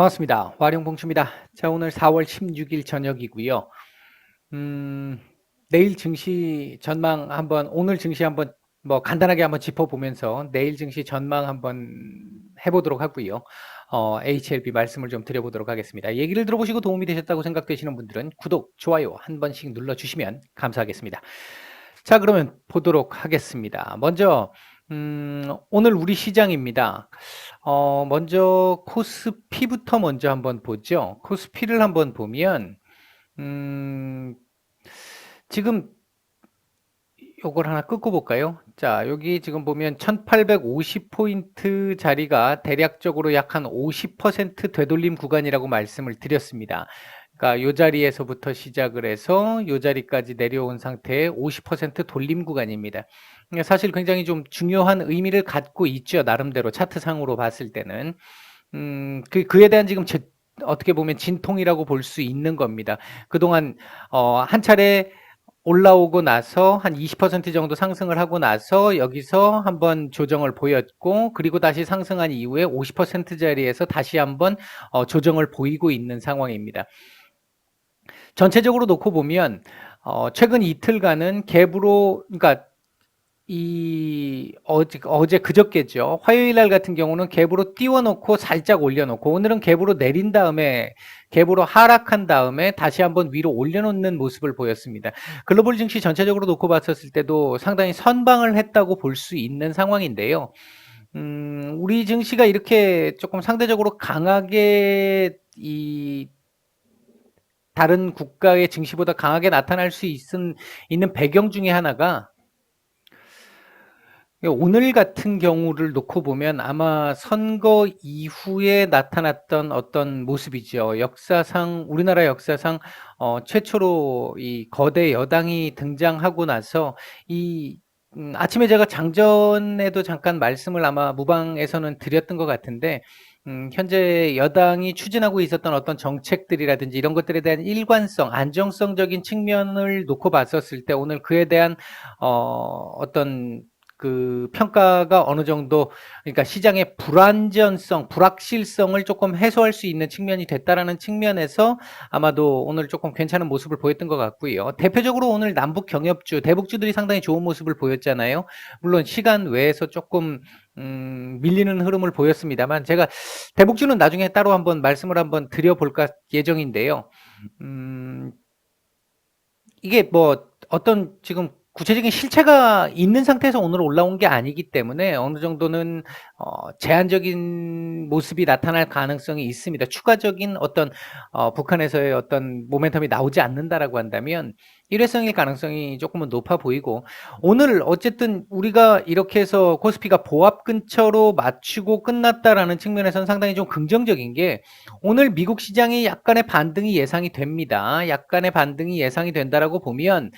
반갑습니다. 화룡봉추입니다. 자, 오늘 4월 16일 저녁이고요. 내일 증시 전망 한번, 오늘 증시 한번 뭐 간단하게 한번 짚어보면서 내일 증시 전망 한번 해보도록 하고요. HLB 말씀을 좀 드려보도록 하겠습니다. 얘기를 들어보시고 도움이 되셨다고 생각되시는 분들은 구독, 좋아요 한 번씩 눌러주시면 감사하겠습니다. 자, 그러면 보도록 하겠습니다. 먼저 오늘 우리 시장입니다. 먼저 코스피부터 먼저 한번 보죠. 코스피를 한번 보면 지금 요걸 하나 끊고 볼까요? 자, 여기 지금 보면 1850포인트 자리가 대략적으로 약 한 50% 되돌림 구간이라고 말씀을 드렸습니다. 그러니까 요 자리에서부터 시작을 해서 요 자리까지 내려온 상태의 50% 돌림 구간입니다. 사실 굉장히 좀 중요한 의미를 갖고 있죠. 나름대로 차트상으로 봤을 때는. 그에 대한 지금 어떻게 보면 진통이라고 볼 수 있는 겁니다. 그동안 한 차례 올라오고 나서 한 20% 정도 상승을 하고 나서 여기서 한번 조정을 보였고, 그리고 다시 상승한 이후에 50% 자리에서 다시 한번 조정을 보이고 있는 상황입니다. 전체적으로 놓고 보면 최근 이틀간은 갭으로, 그러니까 어제 그저께죠. 화요일 날 같은 경우는 갭으로 띄워놓고 살짝 올려놓고, 오늘은 갭으로 내린 다음에 갭으로 하락한 다음에 다시 한번 위로 올려놓는 모습을 보였습니다. 글로벌 증시 전체적으로 놓고 봤었을 때도 상당히 선방을 했다고 볼 수 있는 상황인데요. 우리 증시가 이렇게 조금 상대적으로 강하게 다른 국가의 증시보다 강하게 나타날 수 있는 배경 중에 하나가, 오늘 같은 경우를 놓고 보면 아마 선거 이후에 나타났던 어떤 모습이죠. 역사상, 우리나라 역사상 최초로 이 거대 여당이 등장하고 나서 아침에 제가 장전에도 잠깐 말씀을 아마 무방에서는 드렸던 것 같은데, 현재 여당이 추진하고 있었던 어떤 정책들이라든지 이런 것들에 대한 일관성, 안정성적인 측면을 놓고 봤었을 때 오늘 그에 대한 어떤 그 평가가 어느 정도, 그러니까 시장의 불안전성, 불확실성을 조금 해소할 수 있는 측면이 됐다라는 측면에서 아마도 오늘 조금 괜찮은 모습을 보였던 것 같고요. 대표적으로 오늘 남북 경협주, 대북주들이 상당히 좋은 모습을 보였잖아요. 물론 시간 외에서 조금 밀리는 흐름을 보였습니다만, 제가 대북주는 나중에 따로 한번 말씀을 한번 드려볼까 예정인데요. 이게 뭐 어떤 지금 구체적인 실체가 있는 상태에서 오늘 올라온 게 아니기 때문에 어느 정도는 제한적인 모습이 나타날 가능성이 있습니다. 추가적인 어떤 북한에서의 어떤 모멘텀이 나오지 않는다라고 한다면 일회성일 가능성이 조금은 높아 보이고, 오늘 어쨌든 우리가 이렇게 해서 코스피가 보합 근처로 맞추고 끝났다라는 측면에서는 상당히 좀 긍정적인 게, 오늘 미국 시장이 약간의 반등이 예상이 됩니다. 약간의 반등이 예상이 된다라고 보면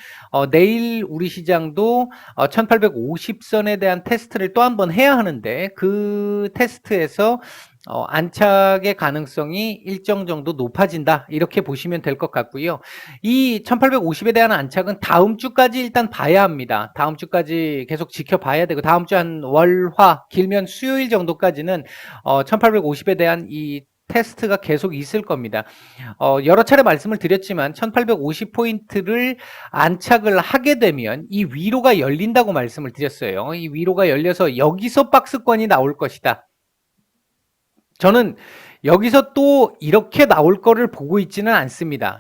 내일 우리 시장도 1850선에 대한 테스트를 또 한 번 해야 하는데, 그 테스트에서 안착의 가능성이 일정 정도 높아진다, 이렇게 보시면 될 것 같고요. 이 1850에 대한 안착은 다음 주까지 일단 봐야 합니다. 다음 주까지 계속 지켜봐야 되고, 다음 주 한 월화, 길면 수요일 정도까지는 1850에 대한 이 테스트가 계속 있을 겁니다. 여러 차례 말씀을 드렸지만 1850포인트를 안착을 하게 되면 이 위로가 열린다고 말씀을 드렸어요. 이 위로가 열려서 여기서 박스권이 나올 것이다. 저는 여기서 또 이렇게 나올 거를 보고 있지는 않습니다.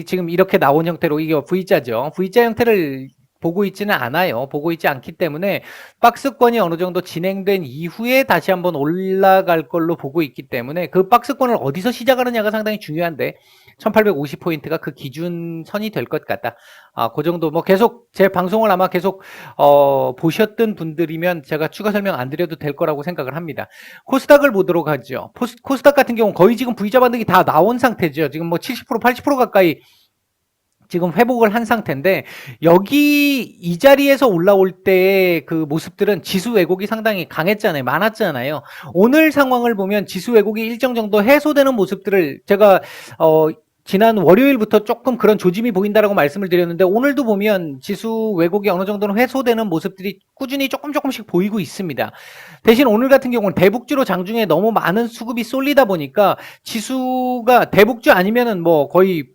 지금 이렇게 나온 형태로, 이게 V자죠. V자 형태를 보고 있지는 않아요. 보고 있지 않기 때문에 박스권이 어느 정도 진행된 이후에 다시 한번 올라갈 걸로 보고 있기 때문에, 그 박스권을 어디서 시작하느냐가 상당히 중요한데 1850포인트가 그 기준선이 될 것 같다. 그 정도. 뭐 계속 제 방송을 아마 계속 보셨던 분들이면 제가 추가 설명 안 드려도 될 거라고 생각을 합니다. 코스닥을 보도록 하죠. 코스닥 같은 경우 거의 지금 V자 반등이 다 나온 상태죠. 지금 뭐 70%, 80% 가까이 지금 회복을 한 상태인데, 여기 이 자리에서 올라올 때의 그 모습들은 지수 왜곡이 상당히 강했잖아요. 많았잖아요. 오늘 상황을 보면 지수 왜곡이 일정 정도 해소되는 모습들을 제가 지난 월요일부터 조금 그런 조짐이 보인다라고 말씀을 드렸는데 오늘도 보면 지수 왜곡이 어느 정도는 해소되는 모습들이 꾸준히 조금씩 보이고 있습니다. 대신 오늘 같은 경우는 대북주로 장중에 너무 많은 수급이 쏠리다 보니까 지수가 대북주 아니면은 뭐 거의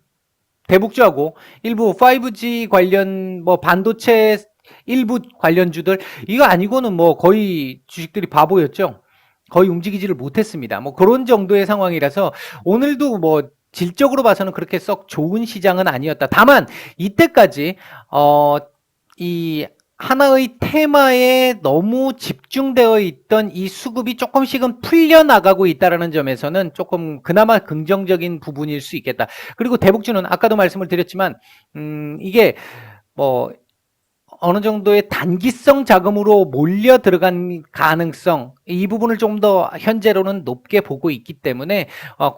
대북주하고 일부 5G 관련 뭐 반도체 일부 관련주들 이거 아니고는 뭐 거의 주식들이 바보였죠. 거의 움직이지를 못했습니다. 뭐 그런 정도의 상황이라서 오늘도 뭐 질적으로 봐서는 그렇게 썩 좋은 시장은 아니었다. 다만 이때까지 이 하나의 테마에 너무 집중되어 있던 이 수급이 조금씩은 풀려나가고 있다는 점에서는 조금 그나마 긍정적인 부분일 수 있겠다. 그리고 대북주는 아까도 말씀을 드렸지만 이게 뭐 어느 정도의 단기성 자금으로 몰려 들어간 가능성 이 부분을 좀 더 현재로는 높게 보고 있기 때문에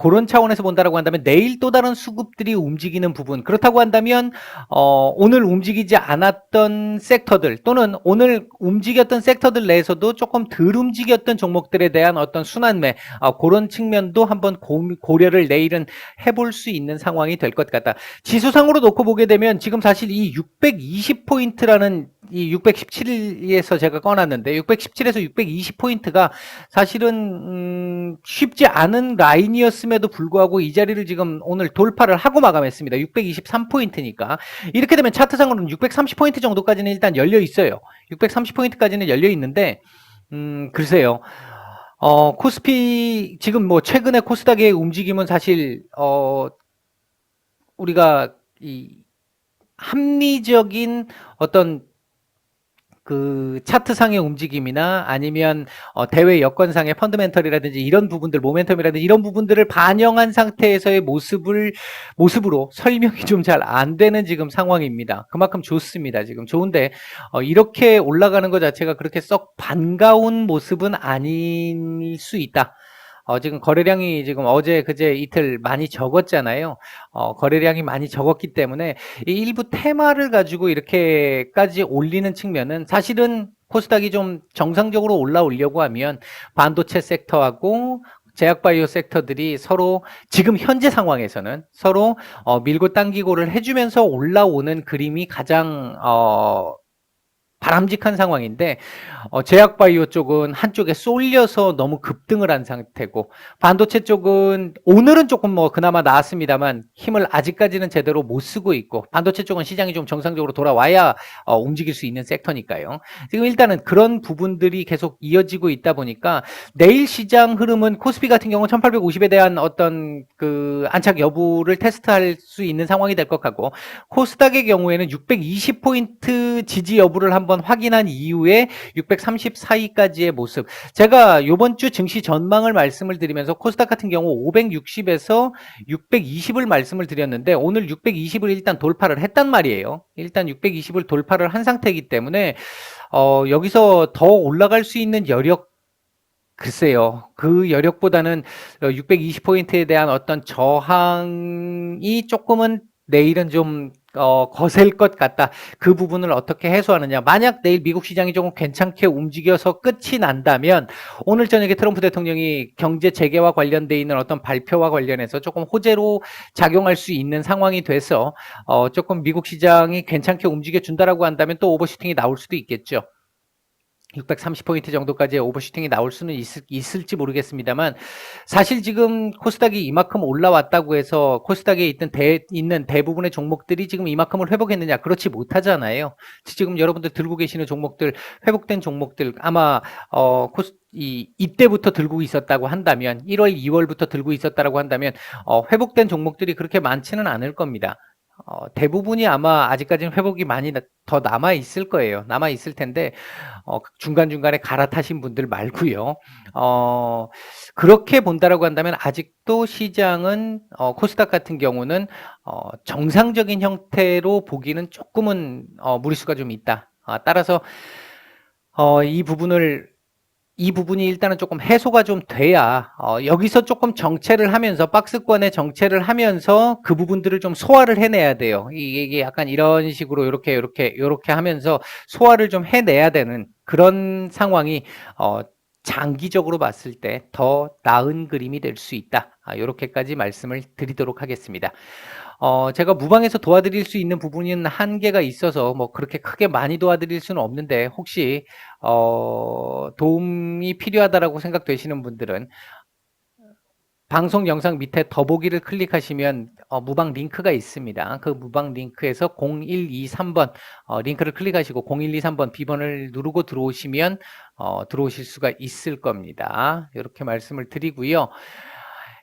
그런 차원에서 본다라고 한다면 내일 또 다른 수급들이 움직이는 부분 그렇다고 한다면 오늘 움직이지 않았던 섹터들 또는 오늘 움직였던 섹터들 내에서도 조금 덜 움직였던 종목들에 대한 어떤 순환매 그런 측면도 한번 고려를 내일은 해볼 수 있는 상황이 될 것 같다. 지수상으로 놓고 보게 되면 지금 사실 이 620포인트라는 이 617에서 제가 꺼놨는데 617에서 620포인트가 사실은 쉽지 않은 라인이었음에도 불구하고 이 자리를 지금 오늘 돌파를 하고 마감했습니다. 623포인트니까 이렇게 되면 차트상으로는 630포인트 정도까지는 일단 열려 있어요. 630포인트까지는 열려 있는데 글쎄요. 코스피 지금 뭐 최근에 코스닥의 움직임은 사실 우리가 이 합리적인 어떤 그 차트상의 움직임이나 아니면 대외 여건상의 펀더멘털이라든지 이런 부분들, 모멘텀이라든지 이런 부분들을 반영한 상태에서의 모습으로 설명이 좀 잘 안 되는 지금 상황입니다. 그만큼 좋습니다. 지금 좋은데 이렇게 올라가는 것 자체가 그렇게 썩 반가운 모습은 아닐 수 있다. 지금 거래량이 지금 어제 그제 이틀 많이 적었잖아요. 거래량이 많이 적었기 때문에 이 일부 테마를 가지고 이렇게까지 올리는 측면은 사실은 코스닥이 좀 정상적으로 올라오려고 하면 반도체 섹터하고 제약바이오 섹터들이 서로 지금 현재 상황에서는 서로 밀고 당기고를 해주면서 올라오는 그림이 가장 바람직한 상황인데 제약바이오 쪽은 한쪽에 쏠려서 너무 급등을 한 상태고 반도체 쪽은 오늘은 조금 뭐 그나마 나았습니다만 힘을 아직까지는 제대로 못 쓰고 있고 반도체 쪽은 시장이 좀 정상적으로 돌아와야 움직일 수 있는 섹터니까요. 지금 일단은 그런 부분들이 계속 이어지고 있다 보니까 내일 시장 흐름은 코스피 같은 경우 1850에 대한 어떤 그 안착 여부를 테스트할 수 있는 상황이 될 것 같고 코스닥의 경우에는 620포인트 지지 여부를 한번 확인한 이후에 630 사이까지의 모습. 제가 이번 주 증시 전망을 말씀을 드리면서 코스닥 같은 경우 560에서 620을 말씀을 드렸는데 오늘 620을 일단 돌파를 했단 말이에요. 일단 620을 돌파를 한 상태이기 때문에 여기서 더 올라갈 수 있는 여력 글쎄요. 그 여력보다는 620포인트에 대한 어떤 저항이 조금은 내일은 좀 거셀 것 같다. 그 부분을 어떻게 해소하느냐. 만약 내일 미국 시장이 조금 괜찮게 움직여서 끝이 난다면 오늘 저녁에 트럼프 대통령이 경제 재개와 관련돼 있는 어떤 발표와 관련해서 조금 호재로 작용할 수 있는 상황이 돼서 조금 미국 시장이 괜찮게 움직여 준다라고 한다면 또 오버슈팅이 나올 수도 있겠죠. 630포인트 정도까지의 오버슈팅이 나올 수는 있을지 모르겠습니다만 사실 지금 코스닥이 이만큼 올라왔다고 해서 코스닥에 있는 대부분의 종목들이 지금 이만큼을 회복했느냐 그렇지 못하잖아요. 지금 여러분들 들고 계시는 종목들 회복된 종목들 아마 이때부터 들고 있었다고 한다면 1월 2월부터 들고 있었다고 한다면 회복된 종목들이 그렇게 많지는 않을 겁니다. 대부분이 아마 아직까지는 회복이 많이 더 남아 있을 거예요. 남아 있을 텐데 중간중간에 갈아타신 분들 말고요. 그렇게 본다라고 한다면 아직도 시장은 코스닥 같은 경우는 정상적인 형태로 보기는 조금은 무리수가 좀 있다. 따라서 이 부분이 일단은 조금 해소가 좀 돼야 여기서 조금 정체를 하면서 박스권의 정체를 하면서 그 부분들을 좀 소화를 해내야 돼요. 이게 약간 이런 식으로 이렇게 하면서 소화를 좀 해내야 되는 그런 상황이 장기적으로 봤을 때 더 나은 그림이 될 수 있다. 요렇게까지 말씀을 드리도록 하겠습니다. 제가 무방에서 도와드릴 수 있는 부분은 한계가 있어서 뭐 그렇게 크게 많이 도와드릴 수는 없는데, 혹시 도움이 필요하다라고 생각되시는 분들은 방송 영상 밑에 더보기를 클릭하시면 무방 링크가 있습니다. 그 무방 링크에서 0123번 링크를 클릭하시고 0123번 B번을 누르고 들어오시면 들어오실 수가 있을 겁니다. 이렇게 말씀을 드리고요.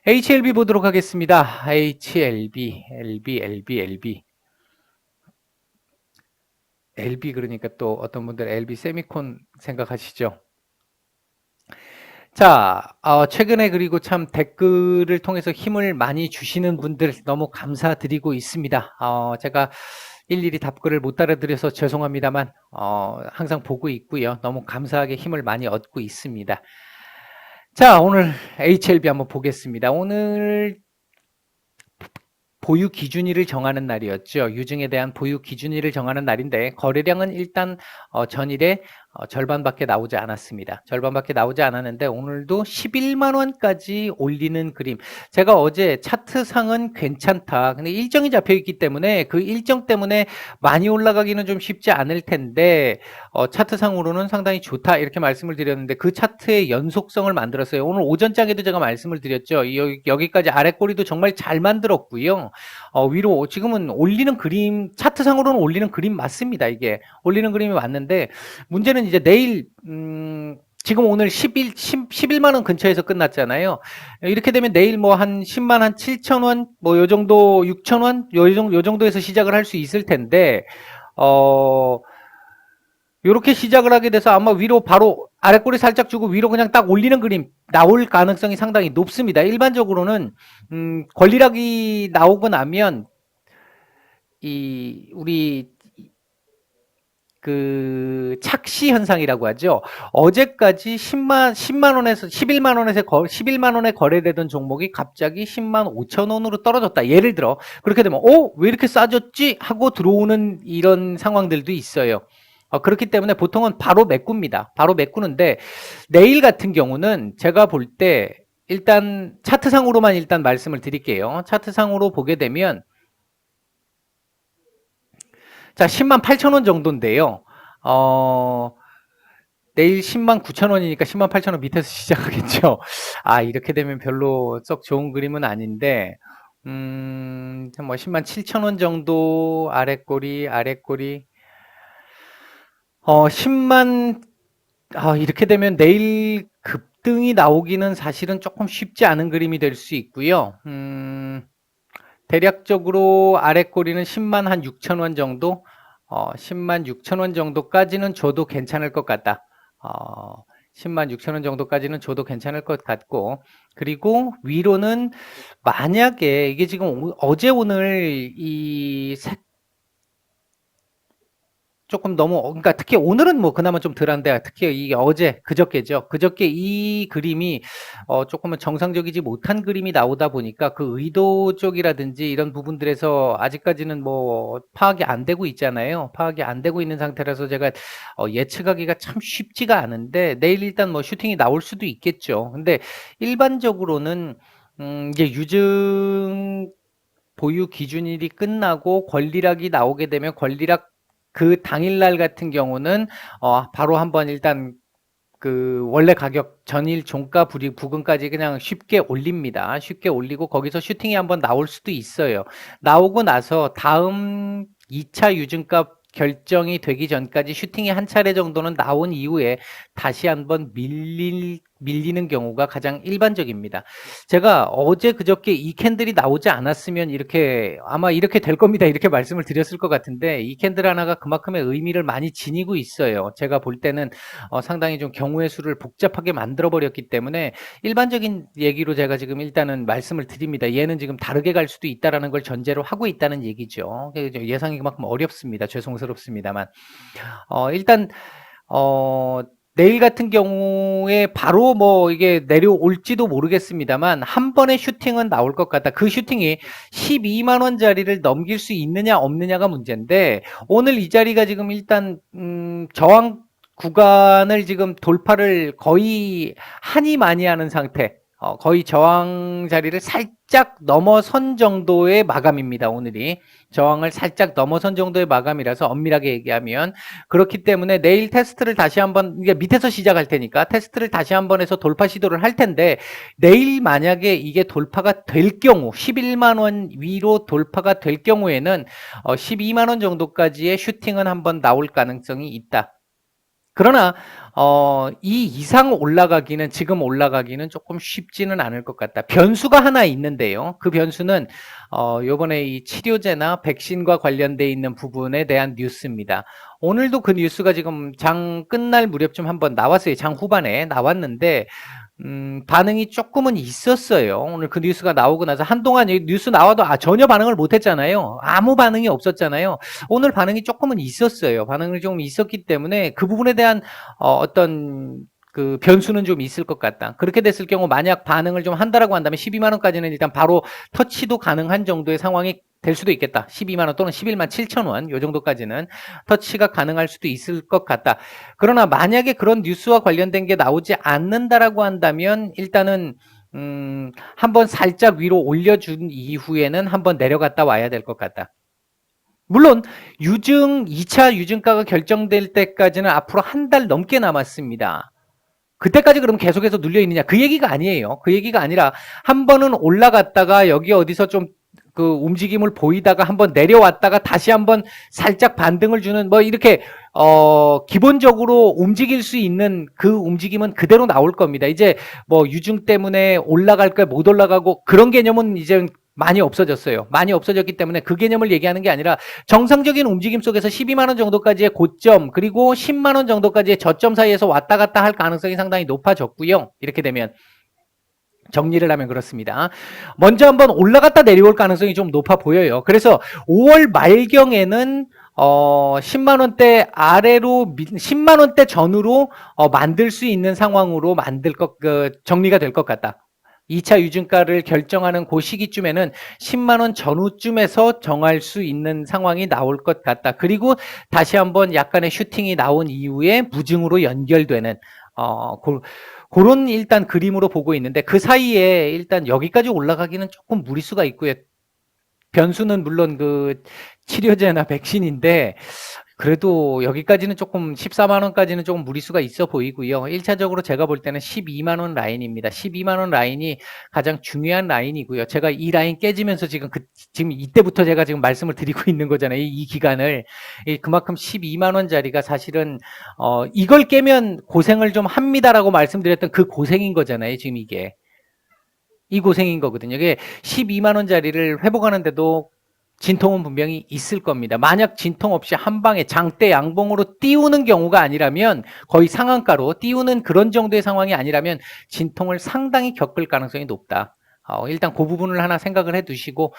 HLB 보도록 하겠습니다. HLB, LB 그러니까 또 어떤 분들 LB 세미콘 생각하시죠? 자, 최근에 그리고 참 댓글을 통해서 힘을 많이 주시는 분들 너무 감사드리고 있습니다. 제가 일일이 답글을 못 달아드려서 죄송합니다만, 항상 보고 있고요. 너무 감사하게 힘을 많이 얻고 있습니다. 자, 오늘 HLB 한번 보겠습니다. 오늘 보유 기준일을 정하는 날이었죠. 유증에 대한 보유 기준일을 정하는 날인데, 거래량은 일단 전일에 절반밖에 나오지 않았습니다. 절반밖에 나오지 않았는데 오늘도 11만 원까지 올리는 그림. 제가 어제 차트상은 괜찮다. 근데 일정이 잡혀 있기 때문에 그 일정 때문에 많이 올라가기는 좀 쉽지 않을 텐데 차트상으로는 상당히 좋다 이렇게 말씀을 드렸는데, 그 차트의 연속성을 만들었어요. 오늘 오전장에도 제가 말씀을 드렸죠. 여기까지 아래 꼬리도 정말 잘 만들었고요. 위로 지금은 올리는 그림, 차트상으로는 올리는 그림 맞습니다. 이게 올리는 그림이 맞는데, 문제는 이제 내일 지금 오늘 11만 원 근처에서 끝났잖아요. 이렇게 되면 내일 뭐 한 10만 한 7천 원, 뭐 요 정도 6천 원, 요 정도에서 시작을 할 수 있을 텐데, 요렇게 시작을 하게 돼서 아마 위로 바로 아래 꼬리 살짝 주고 위로 그냥 딱 올리는 그림 나올 가능성이 상당히 높습니다. 일반적으로는 권리락이 나오고 나면 우리 그 착시 현상이라고 하죠. 어제까지 10만 원에서 11만 원에 거래되던 종목이 갑자기 10만 5천 원으로 떨어졌다. 예를 들어 그렇게 되면 왜 이렇게 싸졌지 하고 들어오는 이런 상황들도 있어요. 그렇기 때문에 보통은 바로 메꿉니다. 바로 메꾸는데, 내일 같은 경우는 제가 볼 때 일단 차트상으로만 일단 말씀을 드릴게요. 차트상으로 보게 되면 자, 10만 8천 원 정도인데요. 내일 10만 9천 원이니까 10만 8천 원 밑에서 시작하겠죠. 이렇게 되면 별로 썩 좋은 그림은 아닌데, 뭐 10만 7천 원 정도 아래꼬리, 10만, 이렇게 되면 내일 급등이 나오기는 사실은 조금 쉽지 않은 그림이 될 수 있고요. 대략적으로 아래꼬리는 10만 한 6천 원 정도, 10만 6천 원 정도까지는 줘도 괜찮을 것 같다. 10만 6천 원 정도까지는 줘도 괜찮을 것 같고, 그리고 위로는 만약에 이게 지금 어제 오늘 조금 너무, 그러니까 특히 오늘은 뭐 그나마 좀 덜한데, 특히 이게 그저께죠. 그저께 이 그림이 조금은 정상적이지 못한 그림이 나오다 보니까 그 의도 쪽이라든지 이런 부분들에서 아직까지는 뭐 파악이 안 되고 있잖아요. 파악이 안 되고 있는 상태라서 제가 예측하기가 참 쉽지가 않은데, 내일 일단 뭐 슈팅이 나올 수도 있겠죠. 근데 일반적으로는 이제 유증 보유 기준일이 끝나고 권리락이 나오게 되면 권리락 그 당일날 같은 경우는 바로 한번 일단 그 원래 가격 전일 종가 부근까지 그냥 쉽게 올립니다. 쉽게 올리고 거기서 슈팅이 한번 나올 수도 있어요. 나오고 나서 다음 2차 유증값 결정이 되기 전까지 슈팅이 한 차례 정도는 나온 이후에 다시 한번 밀리는 경우가 가장 일반적입니다. 제가 어제 그저께 이 캔들이 나오지 않았으면 아마 이렇게 될 겁니다. 이렇게 말씀을 드렸을 것 같은데, 이 캔들 하나가 그만큼의 의미를 많이 지니고 있어요. 제가 볼 때는 상당히 좀 경우의 수를 복잡하게 만들어 버렸기 때문에 일반적인 얘기로 제가 지금 일단은 말씀을 드립니다. 얘는 지금 다르게 갈 수도 있다라는 걸 전제로 하고 있다는 얘기죠. 예상이 그만큼 어렵습니다. 죄송스럽습니다만. 일단 내일 같은 경우에 바로 뭐 이게 내려올지도 모르겠습니다만 한 번의 슈팅은 나올 것 같다. 그 슈팅이 12만 원짜리를 넘길 수 있느냐 없느냐가 문제인데, 오늘 이 자리가 지금 일단 저항 구간을 지금 돌파를 거의 하니 많이 하는 상태, 거의 저항 자리를 살짝 넘어선 정도의 마감입니다. 오늘이 저항을 살짝 넘어선 정도의 마감이라서 엄밀하게 얘기하면, 그렇기 때문에 내일 테스트를 다시 한번, 이게 밑에서 시작할 테니까 테스트를 다시 한번 해서 돌파 시도를 할 텐데, 내일 만약에 이게 돌파가 될 경우 11만 원 위로 돌파가 될 경우에는 12만 원 정도까지의 슈팅은 한번 나올 가능성이 있다. 그러나 이 이상 올라가기는, 지금 올라가기는 조금 쉽지는 않을 것 같다. 변수가 하나 있는데요. 그 변수는 요번에 이 치료제나 백신과 관련돼 있는 부분에 대한 뉴스입니다. 오늘도 그 뉴스가 지금 장 끝날 무렵쯤 한번 나왔어요. 장 후반에 나왔는데 반응이 조금은 있었어요. 오늘 그 뉴스가 나오고 나서 한동안 이 뉴스 나와도 전혀 반응을 못 했잖아요. 아무 반응이 없었잖아요. 오늘 반응이 조금은 있었어요. 반응이 좀 있었기 때문에 그 부분에 대한 어떤 그 변수는 좀 있을 것 같다. 그렇게 됐을 경우 만약 반응을 좀 한다라고 한다면 12만 원까지는 일단 바로 터치도 가능한 정도의 상황이 될 수도 있겠다. 12만 원 또는 11만 7천 원, 요 정도까지는 터치가 가능할 수도 있을 것 같다. 그러나 만약에 그런 뉴스와 관련된 게 나오지 않는다라고 한다면 일단은 한번 살짝 위로 올려준 이후에는 한번 내려갔다 와야 될 것 같다. 물론 2차 유증가가 결정될 때까지는 앞으로 한 달 넘게 남았습니다. 그때까지 그럼 계속해서 눌려 있느냐? 그 얘기가 아니에요. 그 얘기가 아니라 한 번은 올라갔다가 여기 어디서 좀 그 움직임을 보이다가 한번 내려왔다가 다시 한번 살짝 반등을 주는, 뭐 이렇게 기본적으로 움직일 수 있는 그 움직임은 그대로 나올 겁니다. 이제 뭐 유증 때문에 올라갈까 못 올라가고 그런 개념은 이제 많이 없어졌어요. 많이 없어졌기 때문에 그 개념을 얘기하는 게 아니라 정상적인 움직임 속에서 12만 원 정도까지의 고점, 그리고 10만 원 정도까지의 저점 사이에서 왔다 갔다 할 가능성이 상당히 높아졌고요. 이렇게 되면 정리를 하면 그렇습니다. 먼저 한번 올라갔다 내려올 가능성이 좀 높아 보여요. 그래서 5월 말경에는 10만 원대 아래로 10만 원대 전후로 만들 수 있는 상황으로 정리가 될 것 같다. 2차 유증가를 결정하는 그 시기쯤에는 10만 원 전후쯤에서 정할 수 있는 상황이 나올 것 같다. 그리고 다시 한번 약간의 슈팅이 나온 이후에 무증으로 연결되는 그런 일단 그림으로 보고 있는데, 그 사이에 일단 여기까지 올라가기는 조금 무리수가 있고요. 변수는 물론 그 치료제나 백신인데, 그래도 여기까지는 조금 14만 원까지는 조금 무리수가 있어 보이고요. 1차적으로 제가 볼 때는 12만 원 라인입니다. 12만 원 라인이 가장 중요한 라인이고요. 제가 이 라인 깨지면서 지금 이때부터 제가 지금 말씀을 드리고 있는 거잖아요. 이 기간을. 그만큼 12만 원짜리가 사실은 이걸 깨면 고생을 좀 합니다라고 말씀드렸던 그 고생인 거잖아요. 지금 이게. 이 고생인 거거든요. 이게 12만 원짜리를 회복하는데도 진통은 분명히 있을 겁니다. 만약 진통 없이 한 방에 장대 양봉으로 띄우는 경우가 아니라면, 거의 상한가로 띄우는 그런 정도의 상황이 아니라면 진통을 상당히 겪을 가능성이 높다. 일단 그 부분을 하나 생각을 해 두시고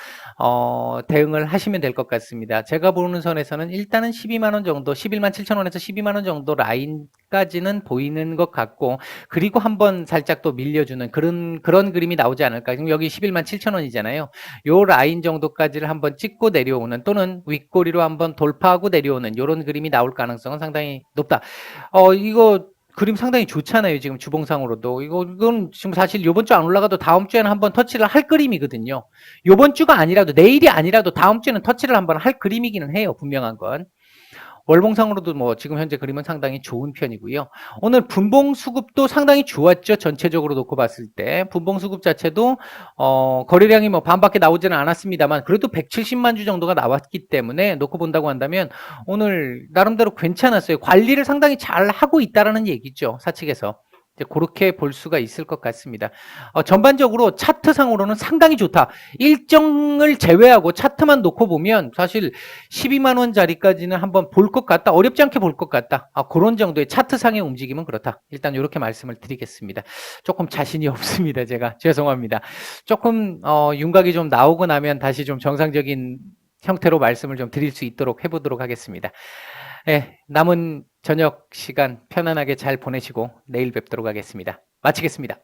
대응을 하시면 될 것 같습니다. 제가 보는 선에서는 일단은 12만 원 정도, 11만 7천 원에서 12만 원 정도 라인까지는 보이는 것 같고, 그리고 한번 살짝 또 밀려주는 그런 그림이 나오지 않을까. 지금 여기 11만 7천 원이잖아요. 요 라인 정도까지를 한번 찍고 내려오는, 또는 윗꼬리로 한번 돌파하고 내려오는 이런 그림이 나올 가능성은 상당히 높다. 이거 그림 상당히 좋잖아요. 지금 주봉상으로도. 이건 지금 사실 요번 주 안 올라가도 다음 주에는 한번 터치를 할 그림이거든요. 요번 주가 아니라도, 내일이 아니라도 다음 주에는 터치를 한번 할 그림이기는 해요. 분명한 건. 월봉상으로도 뭐 지금 현재 그림은 상당히 좋은 편이고요. 오늘 분봉 수급도 상당히 좋았죠. 전체적으로 놓고 봤을 때 분봉 수급 자체도 거래량이 뭐 반밖에 나오지는 않았습니다만, 그래도 170만 주 정도가 나왔기 때문에 놓고 본다고 한다면 오늘 나름대로 괜찮았어요. 관리를 상당히 잘 하고 있다라는 얘기죠. 사측에서. 이제 그렇게 볼 수가 있을 것 같습니다. 전반적으로 차트상으로는 상당히 좋다. 일정을 제외하고 차트만 놓고 보면 사실 12만 원짜리까지는 한번 볼 것 같다. 어렵지 않게 볼 것 같다. 그런 정도의 차트상의 움직임은 그렇다. 일단 이렇게 말씀을 드리겠습니다. 조금 자신이 없습니다. 제가 죄송합니다. 조금 윤곽이 좀 나오고 나면 다시 좀 정상적인 형태로 말씀을 좀 드릴 수 있도록 해보도록 하겠습니다. 네, 남은 저녁 시간 편안하게 잘 보내시고 내일 뵙도록 하겠습니다. 마치겠습니다.